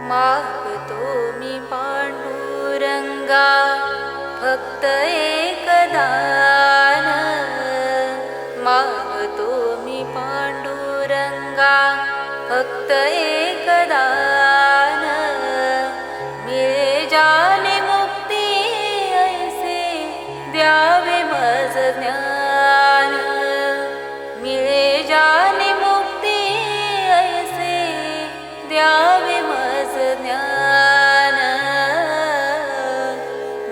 मागतो मी पांडुरंगा फक्त एक दान, मागतो मी पांडुरंगा फक्त एक दान, मिळे जाणे मुक्ती ऐसे द्यावे मज ज्ञान, मिळे जाणे मुक्ती ऐसे द्यावे मज ज्ञान,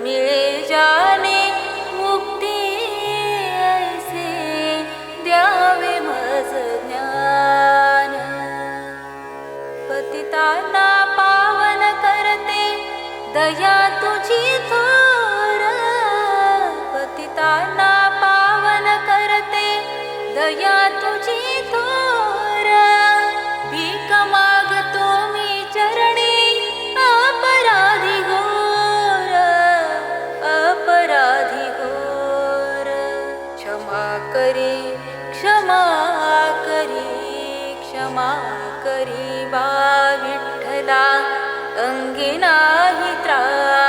मिळे जाणे मुक्ती ऐसे द्यावे मज ज्ञान. पतितांना पावन करते दया तुझी थोर, पतितांना पावन करते दया तुझी थोर, भीक मागतो मी चरणी अपराधी घोर, अपराधी घोर. क्षमा करी क्षमा करी क्षमा करी बा विठ्ठला, अंगी नाही त्रास